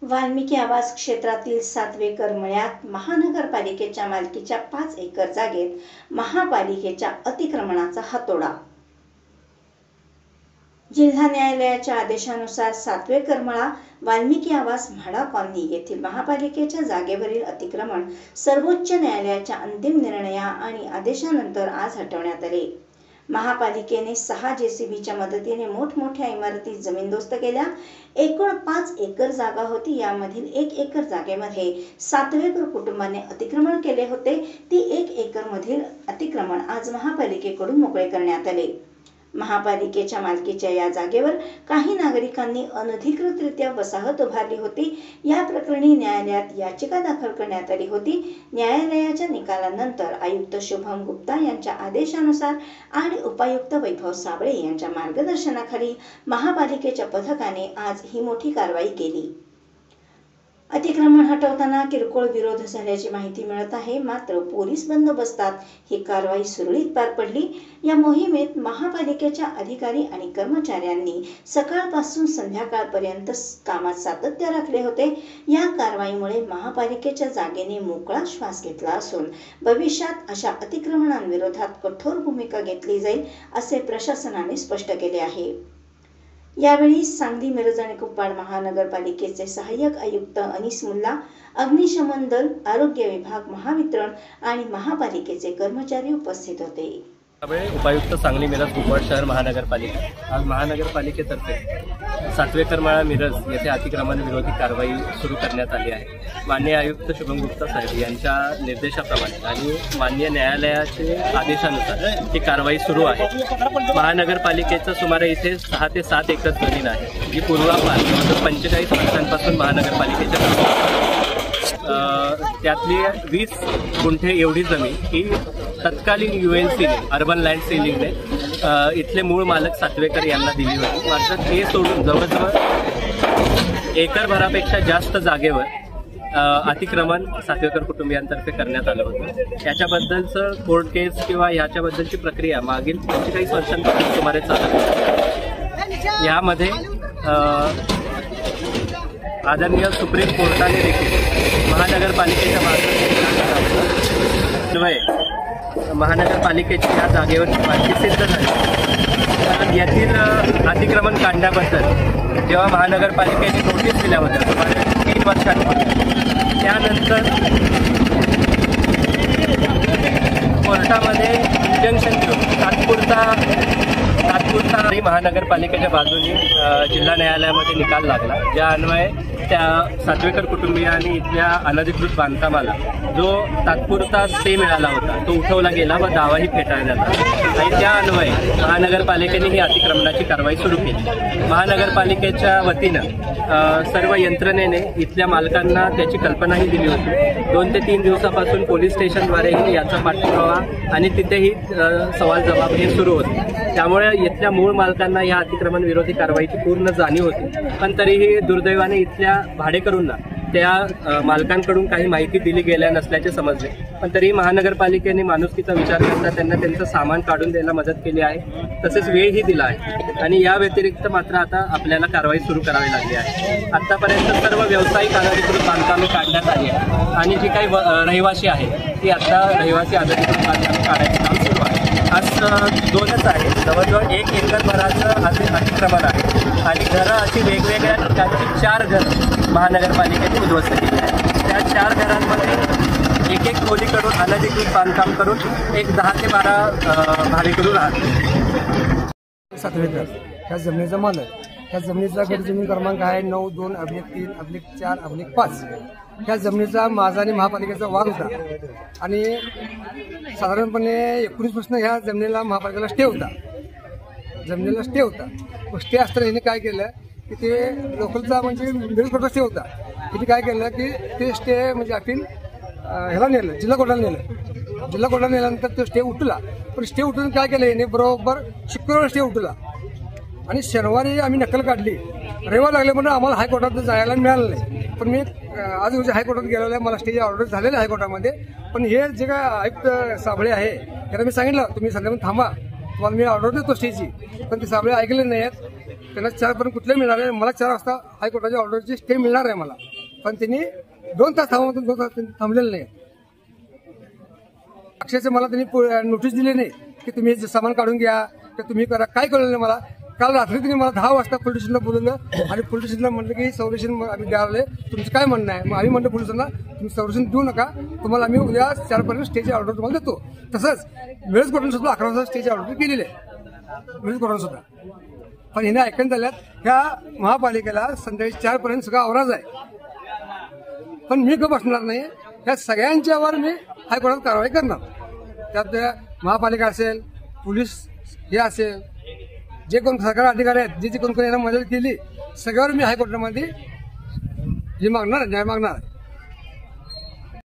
वाल्मिकी आवास क्षेत्रातील 7 एकर मळ्यात महानगरपालिकेच्या मालकीच्या 5 एकर जागेत महापालिकेच्या अतिक्रमणाचा हातोडा। जिल्हा न्यायालयाच्या आदेशानुसार 7 एकर मळा वाल्मिकी आवास म्हाडा कॉलनी येथील महापालिकेच्या जागेवरील अतिक्रमण सर्वोच्च न्यायालयाच्या अंतिम निर्णया आणि आदेशानंतर आज हटवण्यात आले। महापालिकेने 6 JCBच्या मदतीने मोठमोठ्या इमारती जमीनदोस्त केल्या। एकूण 5 एकर जागा होती। यामधील 1 एकर जागेमध्ये 7 एकर कुटुंबाने अतिक्रमण केले होते। ती 1 एकर मधील अतिक्रमण आज महापालिकेकडून मोकळे करण्यात आले। महापालिकेच्या मालकीच्या या जागेवर काही नागरिकांनी अनधिकृतरित्या वसाहत उभारली होती। या प्रकरणी न्यायालयात याचिका दाखल करण्यात आली होती। न्यायालयाच्या निकालानंतर आयुक्त शुभम गुप्ता यांच्या आदेशानुसार आणि उपायुक्त वैभव साबळे यांच्या मार्गदर्शनाखाली महापालिकेच्या पथकाने आज ही मोठी कारवाई केली। अतिक्रमण हटवताना किरकोळ विरोध झाल्याची माहिती मिळत आहे, मात्र पोलीस बंदोबस्तात ही कारवाई सुरळीत पार पडली। या मोहिमेत महापालिकेच्या अधिकारी आणि कर्मचाऱ्यांनी सकाळपासून संध्याकाळपर्यंत कामात सातत्य राखले होते। या कारवाईमुळे महापालिकेच्या जागेने मोकळा श्वास घेतला असून भविष्यात अशा अतिक्रमणांविरोधात कठोर भूमिका घेतली जाईल असे प्रशासनाने स्पष्ट केले आहे। यावेळी सांगली, मिरज आणि कुपवाड महानगरपालिकेचे सहाय्यक आयुक्त अनीस मुल्ला, अग्निशमन दल, आरोग्य विभाग, महावितरण आणि महापालिकेचे कर्मचारी उपस्थित होते। उपायुक्त सांगली, मिरज, कुपवाड शहर महानगरपालिका आज महानगरपालिकेतर्फे 7 एकर मळा मिरज येथे अतिक्रमण विरोधी कारवाई सुरू करण्यात आली आहे। माननीय आयुक्त शुभम गुप्ता साहेब यांच्या निर्देशाप्रमाणे आणि माननीय न्यायालयाचे आदेशानुसार ही कारवाई सुरू आहे। महानगरपालिकेचं सुमारे इथे 6 ते 7 एकर जमीन आहे, जी पूर्वापार 45 वर्षांपासून महानगरपालिकेच्या त्यातली 20 गुंठे एवढी जमीन ही तत्कालीन UNC अर्बन लँड सीलिंगने इथले मूळ मालक सातवेकर यांना दिली होती। मात्र ते सोडून जवळजवळ एकरभरापेक्षा जास्त जागेवर अतिक्रमण सातवेकर कुटुंबियांतर्फे करण्यात आलं होतं। याच्याबद्दलचं कोर्ट केस किंवा याच्याबद्दलची प्रक्रिया मागील 45 वर्षांपासून सुमारे चालत आहे। यामध्ये आदरणीय सुप्रीम कोर्टाने देखील महानगरपालिकेच्या महानगरपालिकेची या जागेवर मालकी सिद्ध झाली। कारण यातील अतिक्रमण काढण्याबद्दल जेव्हा महानगरपालिकेने नोटीस दिल्या होत्या सुमारे 3 वर्षांपूर्वी, त्यानंतर कोर्टामध्ये इंजंक्शन घेऊन तात्पुरता महानगरपालिकेच्या बाजूने जिल्हा न्यायालयामध्ये निकाल लागला, ज्या अन्वये त्या सातवेकर कुटुंबियांनी इथल्या अनधिकृत बांधकामाला जो तात्पुरता स्टे मिळाला होता तो उठवला गेला व दावाही फेटाळण्यात आला आणि त्या अन्वये महानगरपालिकेने ही अतिक्रमणाची कारवाई सुरू केली। महानगरपालिकेच्या वतीनं सर्व यंत्रणेने इथल्या मालकांना त्याची कल्पनाही दिली होती। 2 ते 3 दिवसापासून पोलीस स्टेशनद्वारेही याचा पाठपुरावा आणि तिथेही सवाल जबाब हे सुरू होते। त्यामुळे इथल्या मूळ मालकांना या अतिक्रमण विरोधी कारवाईची पूर्ण जाणीव होती, पण तरीही दुर्दैवाने इथल्या भाडेकरूंना त्या मालकांकडून काही माहिती दिली गेल्या नसल्याचे समजले। पण तरीही महानगरपालिकेने माणुसकीचा विचार करता त्यांना त्यांचं सामान काढून द्यायला मदत केली आहे, तसेच वेळही दिला आहे। आणि या व्यतिरिक्त मात्र आता आपल्याला कारवाई सुरू करावी लागली आहे। आतापर्यंत सर्व व्यावसायिक अनधिकृत बांधकामे काढण्यात आली आहे आणि जी काही रहिवासी आहे ती आता रहिवासी अनधिकृत बांधकामे काढायचं काम सुरू आहे। आज 2च आहे, जवळजवळ 1 एकरभराचं अतिक्रमण आहे आणि घरं अशी वेगवेगळ्या ठिकाणची 4 घरं महानगरपालिकेने उद्ध्वस्त केली आहे। त्या 4 घरांमध्ये एक खोलीकडून अनधिकृत बांधकाम करून एक 10 ते 12 भाडेकरू राहतात। सातवेकर ह्या जमिनीचा मालक, ह्या जमिनीचा गट जमीन क्रमांक आहे 92/3/4/5। ह्या जमिनीचा माझा आणि महापालिकेचा वाद होता आणि साधारणपणे 19 पासून ह्या जमिनीला महापालिकेला स्टे होता। स्टे असताना हिने काय केलं की ते लोकलचा म्हणजे मिडल कोर्टचा स्टे होता, तिने काय केलं की ते स्टे म्हणजे अपील ह्याला नेलं, जिल्हा कोर्टाला नेलं। जिल्हा कोर्टाला नेल्यानंतर तो स्टे उठला, पण स्टे उठून काय केलं हिने बरोबर शुक्रवारी स्टे उठला आणि शनिवारी आम्ही नक्कल काढली। रविवार लागले म्हणून आम्हाला हायकोर्टात जायला मिळालं नाही, पण मी आज रोजी हायकोर्टात गेलेलो आहे, मला स्टेची ऑर्डर झालेलं आहे हायकोर्टामध्ये। पण हे जे काय आयुक्त साबळे आहे त्यांना मी सांगितलं तुम्ही संध्याकाळी थांबा, तुम्हाला मी ऑर्डर देतो स्टेची, पण ते साबळे ऐकले नाही आहेत। त्यांना 4 पर्यंत कुठले मिळणार आहे, मला 4 वाजता हायकोर्टाच्या ऑर्डरची स्टे मिळणार आहे मला। पण त्यांनी 2 तास थांबवून 2 तास थांबलेलं नाही. अक्षरशः मला त्यांनी नोटीस दिली नाही की तुम्ही सामान काढून घ्या की तुम्ही करा, काय कळलं नाही मला. काल रात्री त्यांनी मला 10 वाजता पोलीस स्टेशनला बोलवलं आणि पोलीस स्टेशनला म्हटलं की संरक्षण आम्ही द्यावले, तुमचं काय म्हणणं आहे. मग आम्ही म्हणतो पोलिसांना तुम्ही संरक्षण देऊ नका, तुम्हाला आम्ही उद्या 4 पर्यंत स्टेची ऑर्डर तुम्हाला देतो. तसंच मिरज कोर्टाने सुद्धा 11 वाजता स्टेची ऑर्डर केलेली आहे मिरज कोर्टाने सुद्धा. पण हिने ऐकून झाल्यात ह्या महापालिकेला संध्याकाळी 4 पर्यंत सगळा आवराज आहे. पण मी गप बसणार नाही, ह्या सगळ्यांच्यावर मी हायकोर्टात कारवाई करणार. त्यात महापालिका असेल, पोलीस हे असेल, जे कोण सरकारी अधिकारी आहेत, जे कोण यांना मदत केली, सगळ्यावर मी हायकोर्टामध्ये हे मागणार, न्याय मागणार.